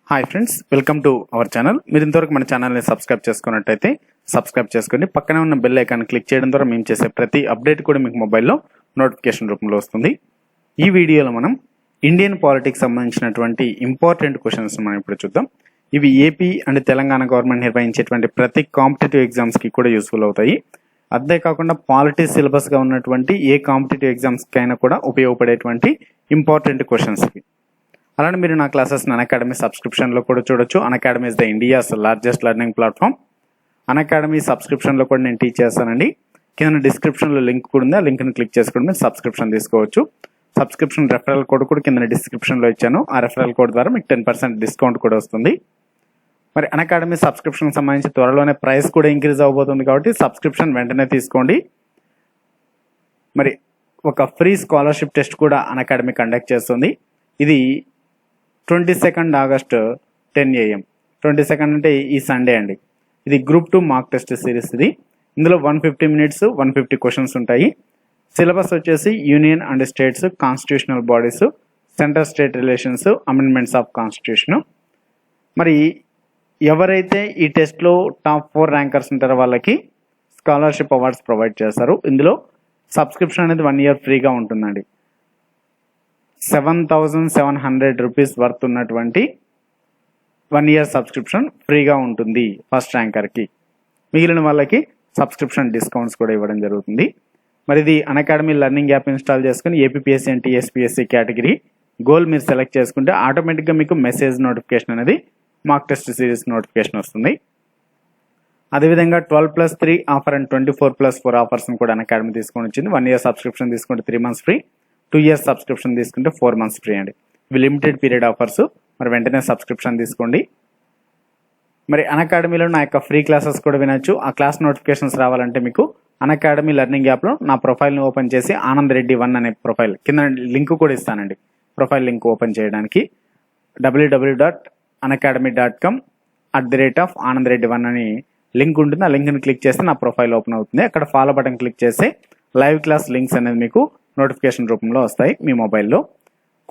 Hi friends, welcome to our channel. మీరు ఇంతవరకు మన ఛానల్ని సబ్స్క్రైబ్ చేసుకున్నట్టయితే సబ్స్క్రైబ్ చేసుకోండి. పక్కనే ఉన్న బెల్ ఐకాన్ క్లిక్ చేయడం ద్వారా మేము చేసే ప్రతి అప్డేట్ కూడా మీకు మొబైల్లో నోటిఫికేషన్ రూపంలో వస్తుంది. ఈ వీడియోలో మనం ఇండియన్ పాలిటిక్స్ సంబంధించినటువంటి ఇంపార్టెంట్ క్వశ్చన్స్ మనం ఇప్పుడు చూద్దాం. ఇవి ఏపీ అండ్ తెలంగాణ గవర్నమెంట్ నిర్వహించేటువంటి ప్రతి కాంపిటేటివ్ ఎగ్జామ్స్కి కూడా యూస్ఫుల్ అవుతాయి. అంతేకాకుండా పాలిటీ సిలబస్గా ఉన్నటువంటి ఏ కాంపిటేటివ్ ఎగ్జామ్స్కి అయినా కూడా ఉపయోగపడేటువంటి ఇంపార్టెంట్ క్వశ్చన్స్ ఇవి. అలానే మీరు నా క్లాసెస్ అన్అకాడమీ సబ్స్క్రిప్షన్లో కూడా చూడొచ్చు. Unacademy is the India's largest learning platform. Unacademy సబ్స్క్రిప్షన్లో కూడా నేను టీచ్ చేస్తానండి. కింద డిస్క్రిప్షన్లో లింక్ కూడా ఉంది. ఆ లింక్ని క్లిక్ చేసుకుని మీరు సబ్స్క్రిప్షన్ తీసుకోవచ్చు. సబ్స్క్రిప్షన్ రెఫరల్ కోడ్ కూడా కింద డిస్క్రిప్షన్లో ఇచ్చాను. ఆ రెఫరల్ కోడ్ ద్వారా మీకు 10% డిస్కౌంట్ కూడా వస్తుంది. మరి అన్అకాడమీ సబ్స్క్రిప్షన్ సంబంధించి త్వరలోనే ప్రైస్ కూడా ఇంక్రీజ్ అవబోతుంది కాబట్టి సబ్స్క్రిప్షన్ వెంటనే తీసుకోండి. మరి ఒక ఫ్రీ స్కాలర్షిప్ టెస్ట్ కూడా అన్అకాడమీ కండక్ట్ చేస్తుంది. ఇది 22 ఆగస్టు 10 AM. 22 అంటే ఈ సండే అండి. ఇది గ్రూప్ 2 మార్క్ టెస్ట్ సిరీస్. ఇది ఇందులో 150 minutes 150 క్వశ్చన్స్ ఉంటాయి. సిలబస్ వచ్చేసి union and states, constitutional bodies, centre state relations, amendments of constitution. మరి ఎవరైతే ఈ టెస్ట్లో టాప్ 4 ర్యాంకర్స్ ఉంటారో వాళ్ళకి స్కాలర్షిప్ అవార్డ్స్ ప్రొవైడ్ చేస్తారు. ఇందులో సబ్స్క్రిప్షన్ అనేది 1 year ఫ్రీగా ఉంటుందండి. 7,700 రూపీస్ వర్త్ ఉన్నటువంటి 1 year సబ్స్క్రిప్షన్ ఫ్రీగా ఉంటుంది ఫస్ట్ ర్యాంకర్కి. మిగిలిన వాళ్ళకి సబ్స్క్రిప్షన్ డిస్కౌంట్స్ కూడా ఇవ్వడం జరుగుతుంది. మరి ఇది అన్అకాడమీ లెర్నింగ్ యాప్ ఇన్స్టాల్ చేసుకుని APSC and TSPSC category goal మీరు సెలెక్ట్ చేసుకుంటే ఆటోమేటిక్గా మీకు మెసేజ్ నోటిఫికేషన్ అనేది మార్క్ టెస్ట్ సిరీస్ నోటిఫికేషన్ వస్తుంది. అదేవిధంగా 12+3 ఆఫర్ అండ్ 24+4 ఆఫర్స్ని కూడా అన్అకాడమీ తీసుకొని వచ్చింది. 1 year సబ్స్క్రిప్షన్ తీసుకుంటే 3 months ఫ్రీ, 2 years సబ్స్క్రిప్షన్ తీసుకుంటే 4 months ఫ్రీ అండి. ఇవి లిమిటెడ్ పీరియడ్ ఆఫర్స్. మరి వెంటనే సబ్స్క్రిప్షన్ తీసుకోండి. మరి అన్అకాడమీలో నా యొక్క ఫ్రీ క్లాసెస్ కూడా వినొచ్చు. ఆ క్లాస్ నోటిఫికేషన్స్ రావాలంటే మీకు అన్అకాడమీ లెర్నింగ్ యాప్లో నా ప్రొఫైల్ని ఓపెన్ చేసి ఆనంద్ రెడ్డి 1 అనే ప్రొఫైల్ కింద లింక్ కూడా ఇస్తానండి. ప్రొఫైల్ లింక్ ఓపెన్ చేయడానికి www.unacademy.com/ఆనందరెడ్డి1 అని లింక్ ఉంటుంది. ఆ లింక్ని క్లిక్ చేస్తే నా ప్రొఫైల్ ఓపెన్ అవుతుంది. అక్కడ ఫాలో బటన్ క్లిక్ చేస్తే లైవ్ క్లాస్ లింక్స్ అనేది మీకు నోటిఫికేషన్ రూపంలో వస్తాయి మీ మొబైల్లో.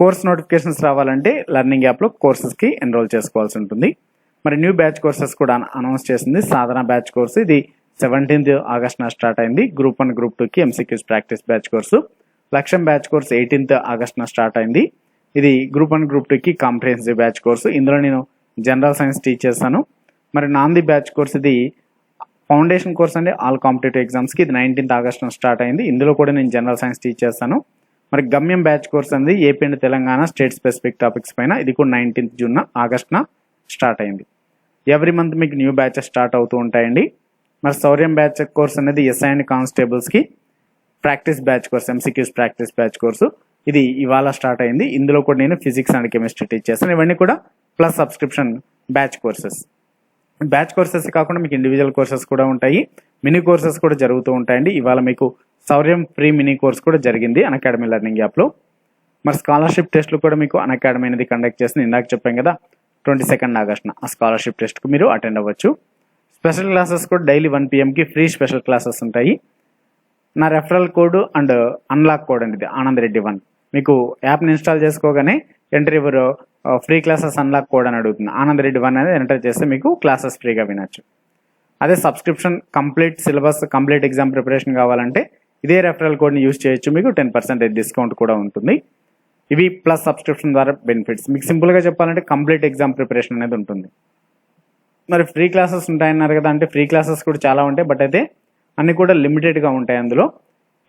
కోర్స్ నోటిఫికేషన్స్ రావాలంటే లెర్నింగ్ యాప్లో కోర్సెస్కి ఎన్రోల్ చేసుకోవాల్సి ఉంటుంది. మరి న్యూ బ్యాచ్ కోర్సెస్ కూడా అనౌన్స్ చేసింది. సాధన బ్యాచ్ కోర్సు ఇది 17th ఆగస్టున స్టార్ట్ అయింది. గ్రూప్ 1 గ్రూప్ 2కి ఎంసీక్యూస్ ప్రాక్టీస్ బ్యాచ్ కోర్సు. లక్ష్యం బ్యాచ్ కోర్సు 18th ఆగస్టున స్టార్ట్ అయింది. ఇది గ్రూప్ 1 గ్రూప్ 2కి కాంప్రిహెన్సివ్ బ్యాచ్ కోర్సు. ఇందులో నేను జనరల్ సైన్స్ టీచ్ చేస్తాను. మరి నాంది బ్యాచ్ కోర్స్ ఇది ఫౌండేషన్ కోర్స్ అండి ఆల్ కాంపిటేటివ్ ఎగ్జామ్స్కి. ఇది 19th ఆగస్టున స్టార్ట్ అయింది. ఇందులో కూడా నేను జనరల్ సైన్స్ టీచ్ చేస్తాను. మరి గమ్యం బ్యాచ్ కోర్స్ అనేది AP and Telangana state specific topics పైన. ఇది కూడా 19th ఆగస్టున స్టార్ట్ అయింది. ఎవ్రీ మంత్ మీకు న్యూ బ్యాచెస్ స్టార్ట్ అవుతూ ఉంటాయండి. మరి శౌర్యం బ్యాచ్ కోర్స్ అనేది ఎస్ఐ అండ్ కానిస్టేబుల్స్కి practice batch course, MCQs practice batch course. ఇది ఇవాళ స్టార్ట్ అయింది. ఇందులో కూడా నేను ఫిజిక్స్ అండ్ కెమిస్ట్రీ టీచ్ చేస్తాను. ఇవన్నీ కూడా plus subscription batch courses. Batch courses కాకుండా మీకు ఇండివిజువల్ కోర్సెస్ కూడా ఉంటాయి. మినీ కోర్సెస్ కూడా జరుగుతూ ఉంటాయండి. ఇవాళ మీకు శౌర్యం ఫ్రీ మినీ కోర్స్ కూడా జరిగింది అన్అకాడమీ లెర్నింగ్ యాప్లో. మరి స్కాలర్షిప్ టెస్ట్లు కూడా మీకు అన్అకాడమీ అనేది కండక్ట్ చేసింది. ఇందాక చెప్పాం కదా 22 ఆగస్టున ఆ స్కాలర్షిప్ టెస్ట్కు మీరు అటెండ్ అవ్వచ్చు. స్పెషల్ క్లాసెస్ కూడా డైలీ 1 PMకి ఫ్రీ స్పెషల్ క్లాసెస్ ఉంటాయి. నా referral code and unlock code అనేది ఆనంద్ రెడ్డి 1. మీకు యాప్ని ఇన్స్టాల్ చేసుకోగానే enter your free classes unlock code అని అడుగుతుంది. ఆనంద్ రెడ్డి 1 అనేది ఎంటర్ చేస్తే మీకు క్లాసెస్ ఫ్రీగా వినొచ్చు. అదే subscription complete syllabus complete exam preparation కావాలంటే ఇదే రెఫరల్ కోడ్ని యూజ్ చేయొచ్చు. మీకు 10% డిస్కౌంట్ కూడా ఉంటుంది. ఇవి ప్లస్ సబ్స్క్రిప్షన్ ద్వారా బెనిఫిట్స్. మీకు సింపుల్గా చెప్పాలంటే కంప్లీట్ ఎగ్జామ్ ప్రిపరేషన్ అనేది ఉంటుంది. మరి ఫ్రీ క్లాసెస్ ఉంటాయన్నారు కదా, అంటే ఫ్రీ క్లాసెస్ కూడా చాలా ఉంటాయి. బట్ అయితే అన్నీ కూడా లిమిటెడ్గా ఉంటాయి. అందులో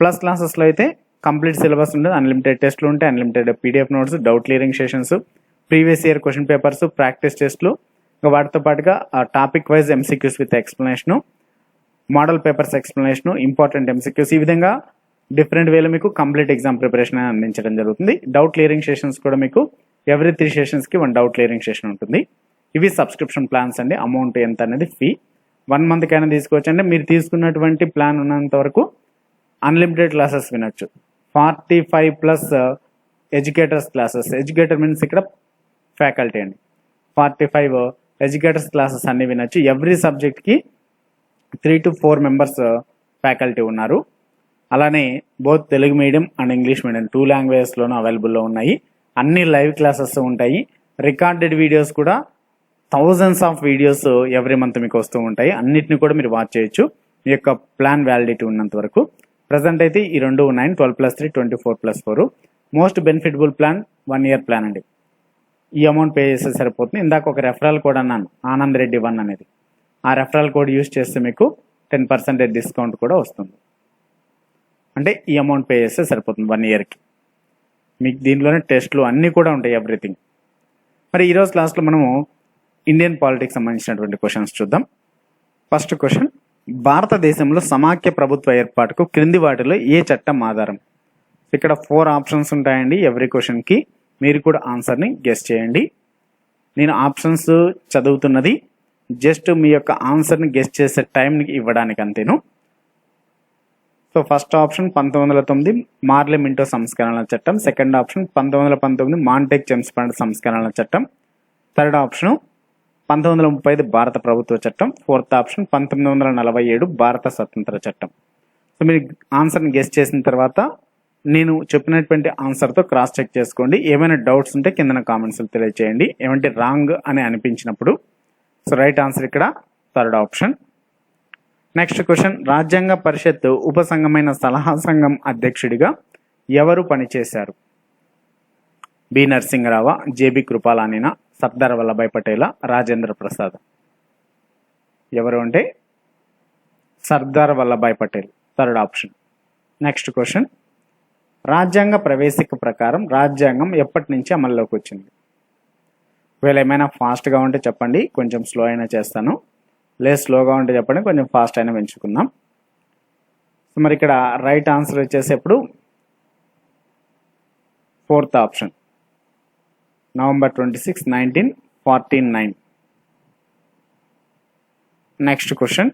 ప్లస్ క్లాసెస్లో అయితే కంప్లీట్ సిలబస్ ఉంటుంది, అన్లిమిటెడ్ టెస్ట్లు ఉంటాయి, unlimited PDF notes, doubt clearing sessions, previous year question papers, practice టెస్ట్లు, వాటితో పాటుగా topic wise MCQs with explanation, model papers explanation, important MCQs. ఈ విధంగా డిఫరెంట్ వేలో మీకు కంప్లీట్ ఎగ్జామ్ ప్రిపరేషన్ అందించడం జరుగుతుంది. డౌట్ క్లియరింగ్ సెషన్స్ కూడా మీకు ఎవ్రీ 3 సెషన్స్కి 1 డౌట్ క్లియరింగ్ సెషన్ ఉంటుంది. ఇవి సబ్స్క్రిప్షన్ ప్లాన్స్ అండి. అమౌంట్ ఎంత అనేది ఫీ 1 monthకైనా తీసుకోవచ్చు. అంటే మీరు తీసుకున్నటువంటి ప్లాన్ ఉన్నంత వరకు అన్లిమిటెడ్ క్లాసెస్ వినొచ్చు. 45+ ఎడ్యుకేటర్స్ క్లాసెస్. ఎడ్యుకేటర్ మీన్స్ ఇక్కడ ఫ్యాకల్టీ అండి. 45 ఎడ్యుకేటర్స్ క్లాసెస్ అన్ని వినొచ్చు. ఎవ్రీ సబ్జెక్ట్కి 3 to 4 members ఫ్యాకల్టీ ఉన్నారు. అలానే both Telugu medium and English medium 2 languagesలోనూ అవైలబుల్లో ఉన్నాయి. అన్ని లైవ్ క్లాసెస్ ఉంటాయి. రికార్డెడ్ వీడియోస్ కూడా thousands of videos every month మీకు వస్తూ ఉంటాయి. అన్నిటిని కూడా మీరు వాచ్ చేయొచ్చు మీ యొక్క ప్లాన్ వ్యాలిడిటీ ఉన్నంత వరకు. ప్రజెంట్ అయితే ఈ రెండు ఉన్నాయి, 12+3 24+4. Most benefitable plan 1 year plan అండి. ఈ అమౌంట్ పే చేస్తే సరిపోతుంది. ఇందాక ఒక రెఫరల్ కోడ్ అన్నాను, ఆనంద్ రెడ్డి 1 అనేది. ఆ రెఫరల్ కోడ్ యూజ్ చేస్తే మీకు 10% డిస్కౌంట్ కూడా వస్తుంది. అంటే ఈ అమౌంట్ పే చేస్తే సరిపోతుంది 1 yearకి. మీకు దీంట్లోనే టెస్ట్లు అన్నీ కూడా ఉంటాయి, ఎవ్రీథింగ్. మరి ఈరోజు క్లాస్లో మనము ఇండియన్ పాలిటిక్స్ సంబంధించినటువంటి క్వశ్చన్స్ చూద్దాం. ఫస్ట్ క్వశ్చన్, భారతదేశంలో సమాఖ్య ప్రభుత్వ ఏర్పాటుకు క్రింది వాటిలో ఏ చట్టం ఆధారం? ఇక్కడ 4 ఆప్షన్స్ ఉంటాయండి ఎవ్రీ క్వశ్చన్కి. మీరు కూడా ఆన్సర్ని గెస్ చేయండి. నేను ఆప్షన్స్ చదువుతున్నది జస్ట్ మీ యొక్క ఆన్సర్ని గెస్ చేసే టైంని ఇవ్వడానికి అంతేను. So first option 1909 Morley Minto సంస్కరణల చట్టం. సెకండ్ ఆప్షన్ 1919 మాంటెక్ చెమ్స్ఫండ్ సంస్కరణల చట్టం. థర్డ్ ఆప్షన్ 1935 భారత ప్రభుత్వ చట్టం. ఫోర్త్ ఆప్షన్ 1947 భారత స్వతంత్ర చట్టం. సో మీరు ఆన్సర్ని గెస్ చేసిన తర్వాత నేను చెప్పినటువంటి ఆన్సర్తో క్రాస్ చెక్ చేసుకోండి. ఏమైనా డౌట్స్ ఉంటే కింద కామెంట్స్లో తెలియజేయండి, ఏమంటే రాంగ్ అని అనిపించినప్పుడు. సో రైట్ ఆన్సర్ ఇక్కడ థర్డ్ ఆప్షన్. నెక్స్ట్ క్వశ్చన్, రాజ్యాంగ పరిషత్ ఉపసంఘమైన సలహా సంఘం అధ్యక్షుడిగా ఎవరు పనిచేశారు? బి నరసింహరావు, జేబి కృపాలానినా, సర్దార్ వల్లభాయ్ పటేల్, రాజేంద్ర ప్రసాద్. ఎవరు అంటే Sardar Vallabhbhai Patel, third option. Next question, రాజ్యాంగ ప్రవేశిక ప్రకారం రాజ్యాంగం ఎప్పటి నుంచి అమల్లోకి వచ్చింది? ఒకవేళ ఏమైనా ఫాస్ట్గా ఉంటే చెప్పండి, కొంచెం స్లో అయినా చేస్తాను. లేదు స్లోగా ఉంటే చెప్పండి, కొంచెం ఫాస్ట్ అయినా పెంచుకుందాం. సో మరి ఇక్కడ రైట్ ఆన్సర్ వచ్చేసేప్పుడు fourth option, November 26, 1949. Next question,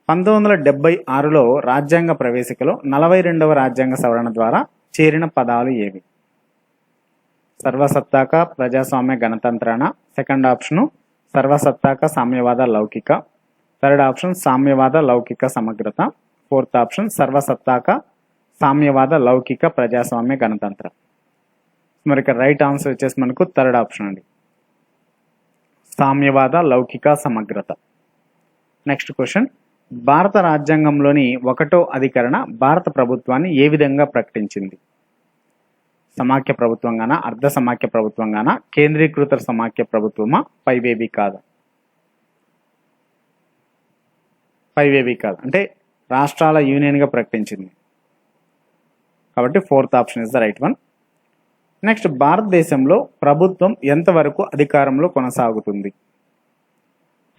1976లో రాజ్యాంగ ప్రవేశికలో 42వ రాజ్యాంగ సవరణ ద్వారా చేరిన పదాలు ఏవి? సర్వసత్తాక, ప్రజాస్వామ్య, గణతంత్రణ. సెకండ్ ఆప్షను సర్వసత్తాక, సామ్యవాద, లౌకిక. థర్డ్ ఆప్షన్ సామ్యవాద, లౌకిక, సమగ్రత. ఫోర్త్ ఆప్షన్ సర్వసత్తాక, సామ్యవాద, లౌకిక, ప్రజాస్వామ్య, గణతంత్ర. మరి ఇక్కడ రైట్ ఆన్సర్ వచ్చేసి మనకు థర్డ్ ఆప్షన్ అండి, సామ్యవాద, లౌకిక, సమగ్రత. నెక్స్ట్ క్వశ్చన్, భారత రాజ్యాంగంలోని 1వ అధికరణ భారత ప్రభుత్వాన్ని ఏ విధంగా ప్రకటించింది? సమాఖ్య ప్రభుత్వంగానా, అర్ధ సమాఖ్య ప్రభుత్వంగానా, కేంద్రీకృత సమాఖ్య ప్రభుత్వమా, పైవేవి కాదా? పైవేవి కాదు అంటే రాష్ట్రాల యూనియన్గా ప్రకటించింది. కాబట్టి fourth option is the right one. Next, భారతదేశంలో ప్రభుత్వం ఎంతవరకు అధికారంలో కొనసాగుతుంది?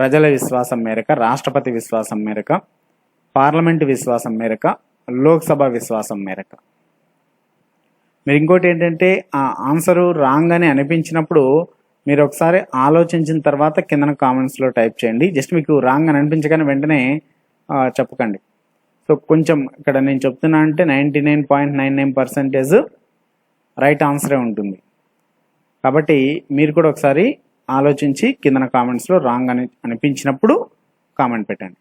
ప్రజల విశ్వాసం మేరకు, రాష్ట్రపతి విశ్వాసం మేరకు, పార్లమెంటు విశ్వాసం మేరకు, లోక్సభ విశ్వాసం మేరకు. మీరు ఇంకోటి ఏంటంటే ఆ ఆన్సరు రాంగ్ అని అనిపించినప్పుడు మీరు ఒకసారి ఆలోచించిన తర్వాత కింద కామెంట్స్లో టైప్ చేయండి. జస్ట్ మీకు రాంగ్ అని అనిపించగానే వెంటనే చెప్పకండి. సో కొంచెం ఇక్కడ నేను చెప్తున్నా అంటే 99.99% రైట్ ఆన్సరే ఉంటుంది. కాబట్టి మీరు కూడా ఒకసారి ఆలోచించి కింద కామెంట్స్లో రాంగ్ అని అనిపించినప్పుడు కామెంట్ పెట్టండి.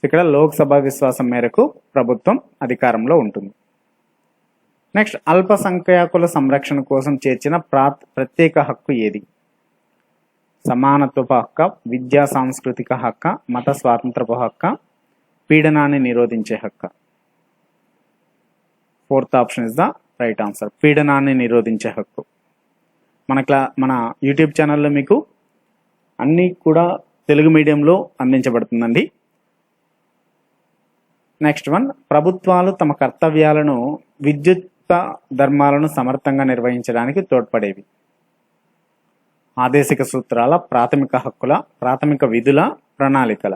ఇక్కడ లోక్సభ విశ్వాసం మేరకు ప్రభుత్వం అధికారంలో ఉంటుంది. నెక్స్ట్, అల్పసంఖ్యాకుల సంరక్షణ కోసం చేర్చిన ప్రత్యేక హక్కు ఏది? సమానత్వపు హక్కు, విద్యా సాంస్కృతిక హక్కు, మత స్వాతంత్రపు హక్కు, పీడనాన్ని నిరోధించే హక్కు. Fourth option is the right answer, పీడనాన్ని నిరోధించే హక్కు. మన యూట్యూబ్ ఛానల్లో మీకు అన్నీ కూడా తెలుగు మీడియంలో అందించబడుతుందండి. నెక్స్ట్ వన్, ప్రభుత్వాలు తమ కర్తవ్యాలను, విద్యుత్ ధర్మాలను సమర్థంగా నిర్వహించడానికి తోడ్పడేవి. ఆదేశిక సూత్రాల, ప్రాథమిక హక్కుల, ప్రాథమిక విధుల, ప్రణాళికల.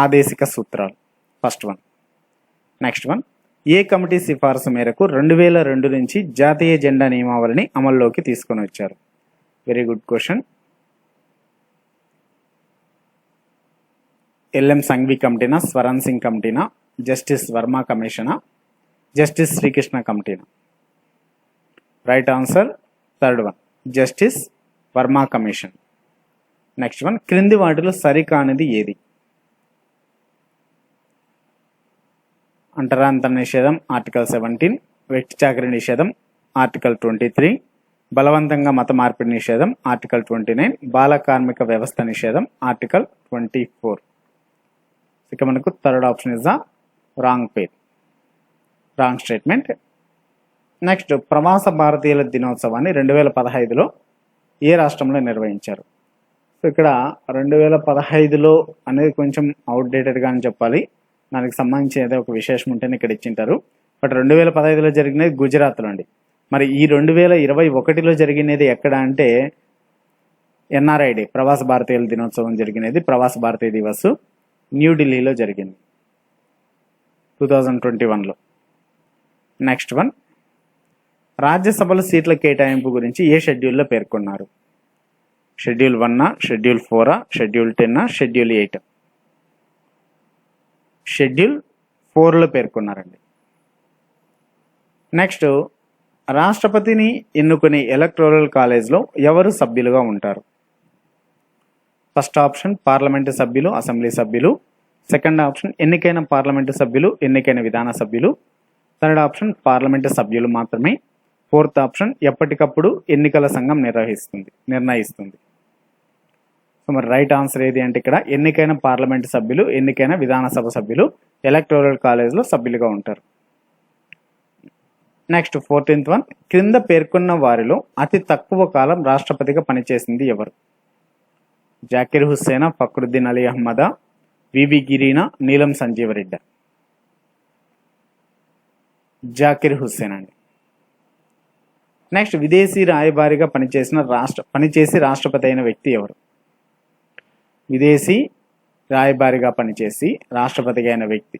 ఆదేశిక సూత్రాలు ఫస్ట్ వన్. నెక్స్ట్ వన్, ఏ కమిటీ సిఫారసు మేరకు 2002 నుంచి జాతీయ జెండా నియమావళిని అమల్లోకి తీసుకొని వచ్చారు? Very good question. LM Singhvi కమిటీనా, స్వరణ్ సింగ్ కమిటీనా, జస్టిస్ వర్మ కమిషనా, జస్టిస్ శ్రీకృష్ణ కమిటీనా? Right answer third one, justice Verma commission. Next one, క్రింది వాటిలో సరికానిది ఏది? అంటరాంతర నిషేధం ఆర్టికల్ 17, వ్యక్తి చాకరీ నిషేధం ఆర్టికల్ 23, బలవంతంగా మత మార్పిడి నిషేధం ఆర్టికల్ 29, బాల కార్మిక వ్యవస్థ నిషేధం ఆర్టికల్ 24. ఇక మనకు third option is the wrong statement. Next, ప్రవాస భారతీయుల దినోత్సవాన్ని 2015లో ఏ రాష్ట్రంలో నిర్వహించారు? సో ఇక్కడ 2015లో అనేది కొంచెం అవుట్డేటెడ్గా అని చెప్పాలి. దానికి సంబంధించి ఏదో ఒక విశేషం ఉంటేనే ఇక్కడ ఇచ్చింటారు. బట్ 2015లో జరిగినది గుజరాత్లో అండి. మరి ఈ 2021లో జరిగినది ఎక్కడ అంటే ఎన్ఆర్ఐ డే, ప్రవాస భారతీయుల దినోత్సవం జరిగినది, ప్రవాస భారతీయ దివస్ న్యూఢిల్లీలో జరిగింది 2021లో. నెక్స్ట్ వన్, రాజ్యసభలో సీట్ల కేటాయింపు గురించి ఏ షెడ్యూల్లో పేర్కొన్నారు? Schedule 1, schedule 4, schedule 10, schedule 8? Schedule 4లో పేర్కొన్నారండి. నెక్స్ట్, రాష్ట్రపతిని ఎన్నుకునే ఎలక్టోరల్ కాలేజ్లో ఎవరు సభ్యులుగా ఉంటారు? ఫస్ట్ ఆప్షన్ పార్లమెంటు సభ్యులు, అసెంబ్లీ సభ్యులు. సెకండ్ ఆప్షన్ ఎన్నికైన పార్లమెంటు సభ్యులు, ఎన్నికైన విధాన సభ్యులు. థర్డ్ ఆప్షన్ పార్లమెంటు సభ్యులు మాత్రమే. ఫోర్త్ ఆప్షన్ ఎప్పటికప్పుడు ఎన్నికల సంఘం నిర్ణయిస్తుంది. సో మరి రైట్ ఆన్సర్ ఏది అంటే ఇక్కడ ఎన్నికైన పార్లమెంటు సభ్యులు, ఎన్నికైన విధానసభ సభ్యులు ఎలక్టోరల్ కాలేజ్లో సభ్యులుగా ఉంటారు. నెక్స్ట్ 14th వన్, క్రింద పేర్కొన్న వారిలో అతి తక్కువ కాలం రాష్ట్రపతిగా పనిచేసింది ఎవరు? జాకిర్ హుస్సేనా, ఫక్రుద్దీన్ అలీ అహ్మదా, వివి గిరీనా, నీలం సంజీవరెడ్డి? జాకిర్ హుస్సేన్ అండి. నెక్స్ట్, విదేశీ రాయబారిగా పనిచేసి రాష్ట్రపతి అయిన వ్యక్తి ఎవరు? విదేశీ రాయబారిగా పనిచేసి రాష్ట్రపతిగా అయిన వ్యక్తి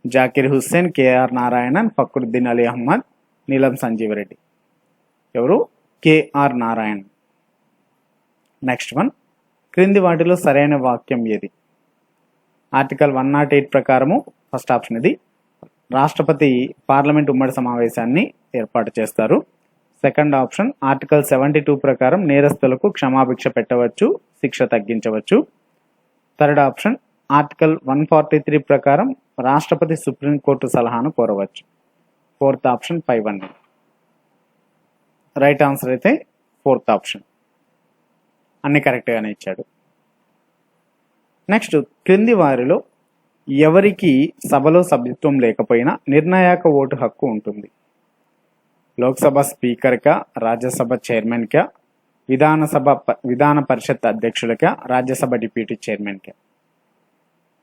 జాకిర్ హుస్సేన్, కేఆర్ నారాయణన్, ఫక్రుద్దీన్ అలీ అహ్మద్, నీలం సంజీవరెడ్డి? ఎవరు? కేఆర్ నారాయణ్. నెక్స్ట్ వన్, క్రింది వాటిలో సరైన వాక్యం ఏది? ఆర్టికల్ 108 ప్రకారము ఫస్ట్ ఆప్షన్ ఇది, రాష్ట్రపతి పార్లమెంట్ ఉమ్మడి సమావేశాన్ని ఏర్పాటు చేస్తారు. సెకండ్ ఆప్షన్ ఆర్టికల్ 72 ప్రకారం నేరస్తులకు క్షమాభిక్ష పెట్టవచ్చు, శిక్ష తగ్గించవచ్చు. థర్డ్ ఆప్షన్ ఆర్టికల్ 143 ప్రకారం రాష్ట్రపతి సుప్రీంకోర్టు సలహాను కోరవచ్చు. ఫోర్త్ ఆప్షన్ 5 రైట్ ఆన్సర్ అయితే ఫోర్త్ ఆప్షన్. అన్ని కరెక్ట్గానే ఇచ్చాడు. నెక్స్ట్, క్రింది వారిలో ఎవరికి సభలో సభ్యత్వం లేకపోయినా నిర్ణాయక ఓటు హక్కు ఉంటుంది? లోక్సభ స్పీకర్కా, రాజ్యసభ చైర్మన్కా, విధాన పరిషత్ అధ్యక్షులకా, రాజ్యసభ డిప్యూటీ చైర్మన్కా?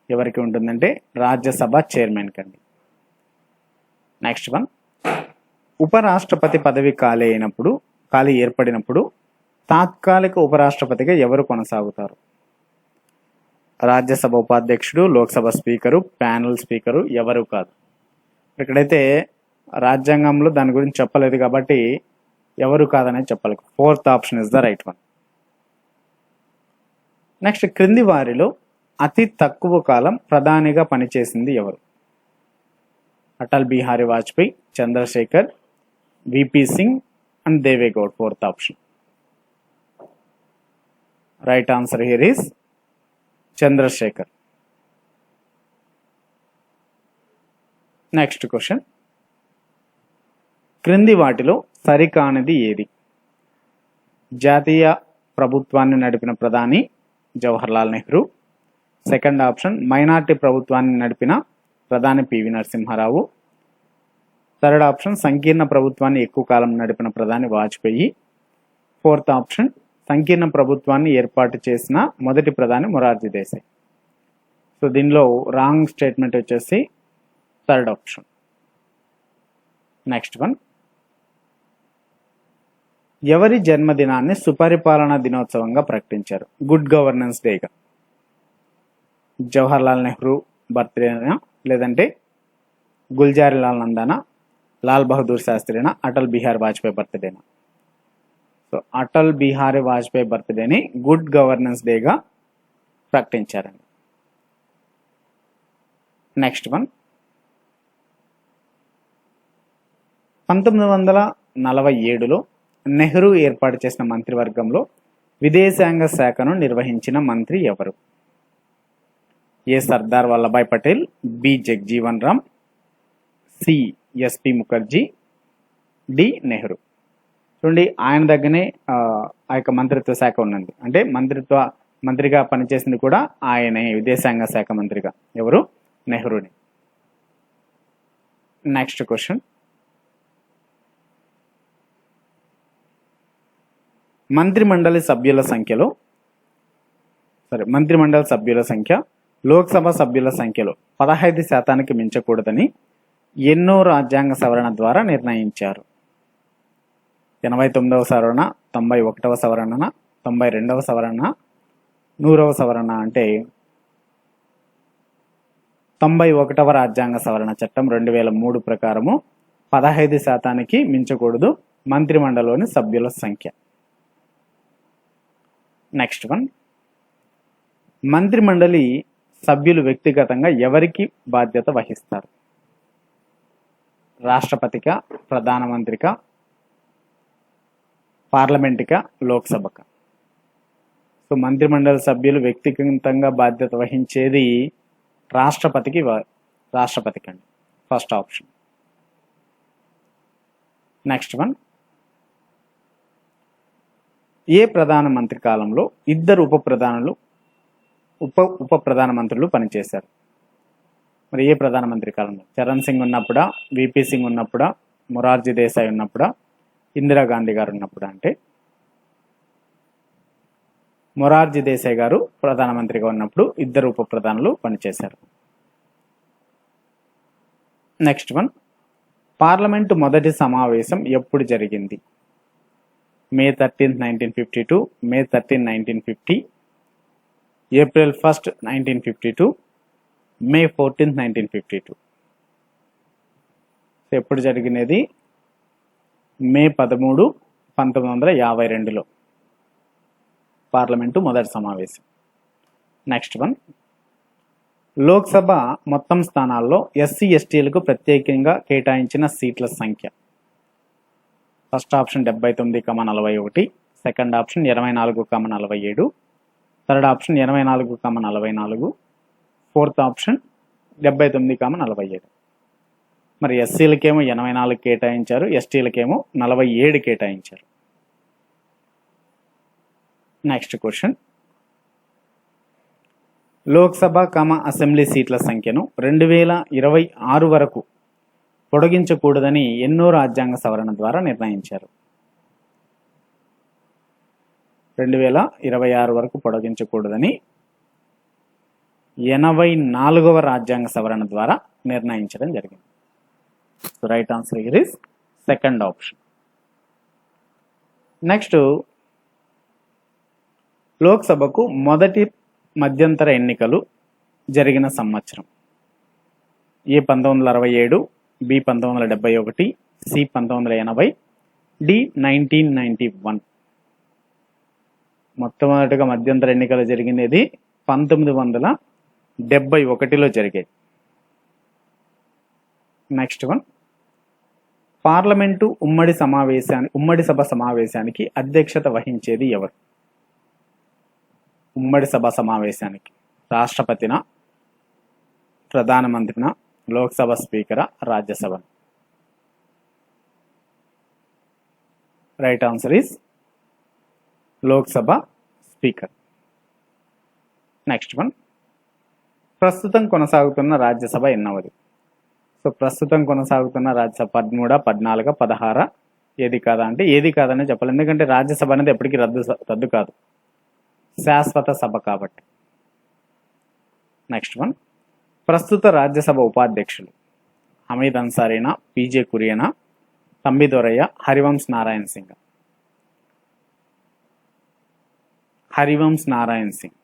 ఎవరికి ఉంటుందంటే రాజ్యసభ చైర్మన్ కండి. నెక్స్ట్ వన్, ఉపరాష్ట్రపతి పదవి ఖాళీ ఏర్పడినప్పుడు తాత్కాలిక ఉపరాష్ట్రపతిగా ఎవరు కొనసాగుతారు? రాజ్యసభ ఉపాధ్యక్షుడు, లోక్సభ స్పీకరు, ప్యానెల్ స్పీకరు? ఎవరు కాదు. ఇక్కడైతే రాజ్యాంగంలో దాని గురించి చెప్పలేదు కాబట్టి ఎవరు కాదనేది చెప్పాలి. Fourth option is the right one. Next, క్రింది వారిలో అతి తక్కువ కాలం ప్రధానిగా పనిచేసింది ఎవరు? Atal Bihari Vajpayee, Chandrashekhar, VP Singh and Devegowda? Fourth option. Right answer here is Chandrashekhar. Next question, క్రింది వాటిలో సరికానిది ఏది? జాతీయ ప్రభుత్వాన్ని నడిపిన ప్రధాని Jawaharlal Nehru. Second option minority ప్రభుత్వాన్ని నడిపిన ప్రధాని పివి నరసింహారావు. థర్డ్ ఆప్షన్ సంకీర్ణ ప్రభుత్వాన్ని ఎక్కువ కాలం నడిపిన ప్రధాని వాజ్పేయి. ఫోర్త్ ఆప్షన్ సంకీర్ణ ప్రభుత్వాన్ని ఏర్పాటు చేసిన మొదటి ప్రధాని మొరార్జీ దేశాయ్. సో దీనిలో రాంగ్ స్టేట్మెంట్ వచ్చేసి థర్డ్ ఆప్షన్. నెక్స్ట్ వన్, ఎవరి జన్మదినాన్ని సుపరిపాలనా దినోత్సవంగా ప్రకటించారు? గుడ్ గవర్నెన్స్ డేగా. జవహర్లాల్ నెహ్రూ బర్త్డేనా, లేదంటే గుల్జారీలాల్ నందానా, లాల్ బహదూర్ శాస్త్రినా, అటల్ బిహారీ వాజ్పేయి బర్త్డేనా? సో అటల్ బిహారీ వాజ్పేయి బర్త్డేని గుడ్ గవర్నెన్స్ డేగా ప్రకటించారండి. నెక్స్ట్ వన్, 1947లో నెహ్రూ ఏర్పాటు చేసిన మంత్రివర్గంలో విదేశాంగ శాఖను నిర్వహించిన మంత్రి ఎవరు? A Sardar Vallabhbhai Patel, B Jagjivan Ram, C SP Mukherjee, D Nehru? చూడండి ఆయన దగ్గరనే ఆ యొక్క మంత్రిత్వ శాఖ ఉన్నది. అంటే మంత్రిగా పనిచేసింది కూడా ఆయనే, విదేశాంగ శాఖ మంత్రిగా. ఎవరు? నెహ్రూని. నెక్స్ట్ క్వశ్చన్, మంత్రిమండలి సభ్యుల సంఖ్య లోక్సభ సభ్యుల సంఖ్యలో 15% మించకూడదని ఎన్నో రాజ్యాంగ సవరణ ద్వారా నిర్ణయించారు? 89వ సవరణ, 91వ సవరణ, 92వ సవరణ, 100వ సవరణ అంటే 91వ రాజ్యాంగ సవరణ చట్టం 2003 ప్రకారము 15% మించకూడదు మంత్రిమండలిలోని సభ్యుల సంఖ్య. నెక్స్ట్ వన్, మంత్రిమండలి సభ్యులు వ్యక్తిగతంగా ఎవరికి బాధ్యత వహిస్తారు? రాష్ట్రపతిగా, ప్రధానమంత్రిగా, పార్లమెంటుగా, లోక్సభగా? సో మంత్రిమండలి సభ్యులు వ్యక్తిగతంగా బాధ్యత వహించేది రాష్ట్రపతికి అండి, ఫస్ట్ ఆప్షన్. నెక్స్ట్ వన్, ఏ ప్రధానమంత్రి కాలంలో ఇద్దరు ఉప ప్రధానమంత్రులు పనిచేశారు? మరి ఏ ప్రధానమంత్రి కాలంలో? చరణ్ సింగ్ ఉన్నప్పుడా, విపి సింగ్ ఉన్నప్పుడా, మొరార్జీ దేశాయ్ ఉన్నప్పుడా, ఇందిరాగాంధీ గారు ఉన్నప్పుడా? అంటే మొరార్జీ దేశాయ్ గారు ప్రధానమంత్రిగా ఉన్నప్పుడు ఇద్దరు ఉప ప్రధానులు పనిచేశారు. నెక్స్ట్ వన్, పార్లమెంటు మొదటి సమావేశం ఎప్పుడు జరిగింది? May 13, 1952, May 13, 1950, April 1st, 1952, May 14, 1952. ఎప్పుడు జరిగినది? మే 13, 1952లో పార్లమెంటు మొదటి సమావేశం. నెక్స్ట్ వన్, లోక్సభ మొత్తం స్థానాల్లో ఎస్సీ ఎస్టీలకు ప్రత్యేకంగా కేటాయించిన సీట్ల సంఖ్య. First option 79,41, second option 24,47, third option 24,44, fourth option 79,47. మరి ఎస్సీలకేమో 84 కేటాయించారు, ఎస్టీలకేమో 47 కేటాయించారు. నెక్స్ట్ క్వశ్చన్, లోక్సభ అసెంబ్లీ సీట్ల సంఖ్యను 2026 వరకు పొడిగించకూడదని ఎన్నో రాజ్యాంగ సవరణ ద్వారా నిర్ణయించారు? 2026 వరకు పొడిగించకూడదని 84వ రాజ్యాంగ సవరణ ద్వారా నిర్ణయించడం జరిగింది. So right answer here is second option. Next, లోక్సభకు మొదటి మధ్యంతర ఎన్నికలు జరిగిన సంవత్సరం. ఏ 1967, బి 1971, సి 1980, డి 1991. మొట్టమొదటిగా మధ్యంతర ఎన్నికలు జరిగినది 1971లో జరిగేది. నెక్స్ట్ వన్, పార్లమెంటు ఉమ్మడి సభ సమావేశానికి అధ్యక్షత వహించేది ఎవరు? ఉమ్మడి సభ సమావేశానికి రాష్ట్రపతిన, ప్రధానమంత్రిన, లోక్సభ స్పీకరా, Rajya Sabha? Right answer is Lok Sabha speaker. Next one, ప్రస్తుతం కొనసాగుతున్న రాజ్యసభ ఎన్నవది? సో ప్రస్తుతం కొనసాగుతున్న రాజ్యసభ 13, 14, 16? ఏది కాదా అంటే ఏది కాదని చెప్పాలి, ఎందుకంటే రాజ్యసభ అనేది ఎప్పటికీ రద్దు కాదు, శాశ్వత సభ కాబట్టి. నెక్స్ట్ వన్, ప్రస్తుత రాజ్యసభ ఉపాధ్యక్షులు హమీద్ అన్సారీనా, పిజే కురియనా, తంబిదొరయ్య, హరివంశ్ నారాయణ్ సింగ్? హరివంశ్ నారాయణ్ సింగ్.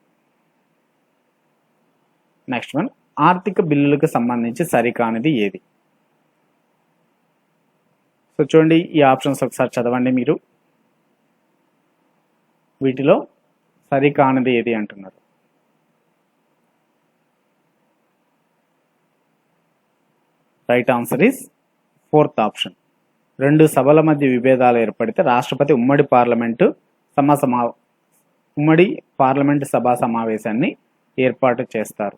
నెక్స్ట్ వన్, ఆర్థిక బిల్లులకు సంబంధించి సరికానిది ఏది? సో చూడండి, ఈ ఆప్షన్స్ ఒకసారి చదవండి మీరు. వీటిలో సరికానిది ఏది అంటున్నారు? Right answer is fourth option. 2 సభల మధ్య విభేదాలు ఏర్పడితే రాష్ట్రపతి ఉమ్మడి పార్లమెంటు సభా సమావేశాన్ని ఏర్పాటు చేస్తారు.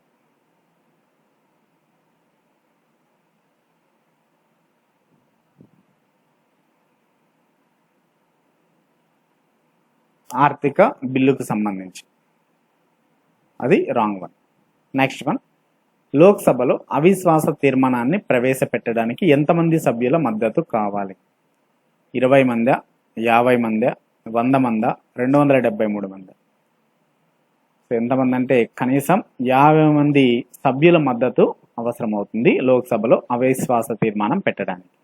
ఆర్థిక బిల్లుకు సంబంధించి, అది రాంగ్ వన్. నెక్స్ట్ వన్, లోక్సభలో అవిశ్వాస తీర్మానాన్ని ప్రవేశపెట్టడానికి ఎంతమంది సభ్యుల మద్దతు కావాలి? 20 మందా, 50 మందా, 100 మందా, 273 మందా? ఎంతమంది అంటే కనీసం 50 మంది సభ్యుల మద్దతు అవసరం అవుతుంది లోక్సభలో అవిశ్వాస తీర్మానం పెట్టడానికి.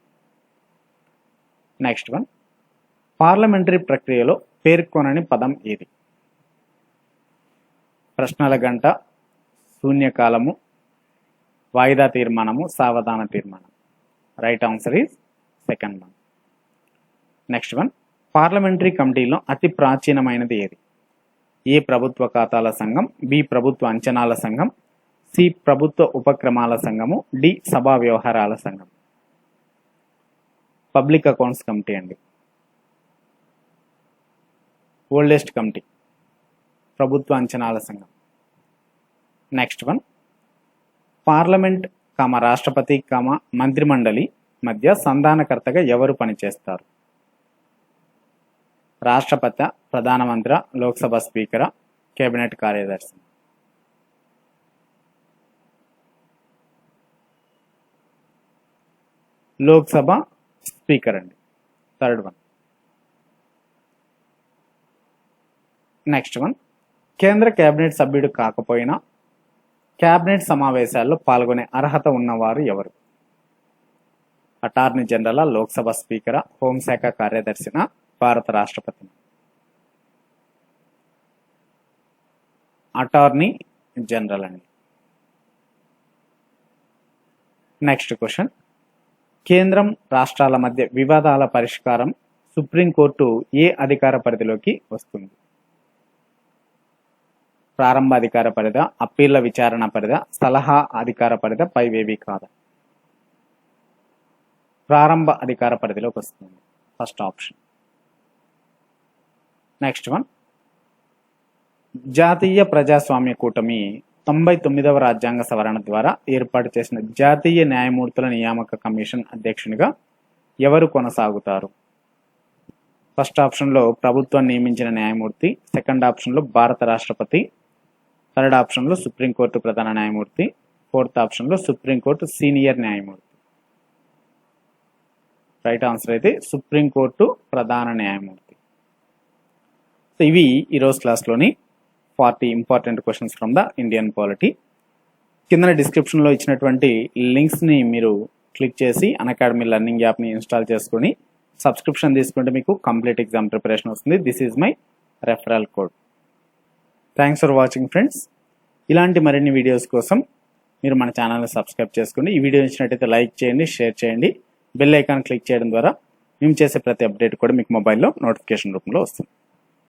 నెక్స్ట్ వన్, పార్లమెంటరీ ప్రక్రియలో పేర్కొనని పదం ఏది? ప్రశ్నల గంట, శూన్యకాలము, వాయిదా తీర్మానము, సావధాన తీర్మానం. Right answer is second one. Next one, parliamentary కమిటీలో అతి ప్రాచీనమైనది ఏది? ఏ ప్రభుత్వ ఖాతాల సంఘం, బి ప్రభుత్వ అంచనాల సంఘం, సి ప్రభుత్వ ఉపక్రమాల సంఘము, డి సభా వ్యవహారాల సంఘం. పబ్లిక్ అకౌంట్స్ కమిటీ అండి, ఓల్డెస్ట్ కమిటీ, ప్రభుత్వ అంచనాల సంఘం. నెక్స్ట్ వన్, పార్లమెంట్ రాష్ట్రపతి మంత్రిమండలి మధ్య సంధానకర్తగా ఎవరు పనిచేస్తారు? రాష్ట్రపతి, ప్రధానమంత్రి, లోక్సభ స్పీకర్, కేబినెట్ కార్యదర్శి. లోక్సభ స్పీకర్ అండి, థర్డ్ వన్. నెక్స్ట్ వన్, కేంద్ర కేబినెట్ సభ్యుడు కాకపోయినా కేబినెట్ సమావేశాల్లో పాల్గొనే అర్హత ఉన్నవారు ఎవరు? అటార్నీ జనరల్, లోక్సభ స్పీకర్, హోంశాఖ కార్యదర్శిన, భారత రాష్ట్రపతి. అటార్నీ జనరల్ అండి. నెక్స్ట్ క్వశ్చన్, కేంద్రం రాష్ట్రాల మధ్య వివాదాల పరిష్కారం సుప్రీంకోర్టు ఏ అధికార పరిధిలోకి వస్తుంది? ప్రారంభ అధికార పరిధ, అప్పీళ్ల విచారణ పరిధ, సలహా అధికార పరిధ, పైవేవి కాదా? ప్రారంభ అధికార పరిధిలోకి వస్తుంది, ఫస్ట్ ఆప్షన్. నెక్స్ట్ వన్, జాతీయ ప్రజాస్వామ్య కూటమి 99వ రాజ్యాంగ సవరణ ద్వారా ఏర్పాటు చేసిన జాతీయ న్యాయమూర్తుల నియామక కమిషన్ అధ్యక్షునిగా ఎవరు కొనసాగుతారు? ఫస్ట్ ఆప్షన్లో ప్రభుత్వం నియమించిన న్యాయమూర్తి, సెకండ్ ఆప్షన్లో భారత రాష్ట్రపతి, థర్డ్ ఆప్షన్లో సుప్రీంకోర్టు ప్రధాన న్యాయమూర్తి, ఫోర్త్ ఆప్షన్లో సుప్రీంకోర్టు సీనియర్ న్యాయమూర్తి. రైట్ ఆన్సర్ అయితే సుప్రీంకోర్టు ప్రధాన న్యాయమూర్తి. సో ఇవి ఈరోజు క్లాస్లోని 40 important questions from the Indian polity. కింద డిస్క్రిప్షన్లో ఇచ్చినటువంటి లింక్స్ని మీరు క్లిక్ చేసి అన్అకాడమీ లెర్నింగ్ యాప్ని ఇన్స్టాల్ చేసుకొని సబ్స్క్రిప్షన్ తీసుకుంటే మీకు కంప్లీట్ ఎగ్జామ్ ప్రిపరేషన్ వస్తుంది. This is my referral code. Thanks for watching friends. ఇలాంటి మరిన్ని వీడియోస్ కోసం మీరు మన ఛానల్ని సబ్స్క్రైబ్ చేసుకోండి. ఈ వీడియో నచ్చినట్టయితే లైక్ చేయండి, షేర్ చేయండి. బెల్ ఐకాన్ క్లిక్ చేయడం ద్వారా మేము చేసే ప్రతి అప్డేట్ కూడా మీకు మొబైల్లో నోటిఫికేషన్ రూపంలో వస్తుంది.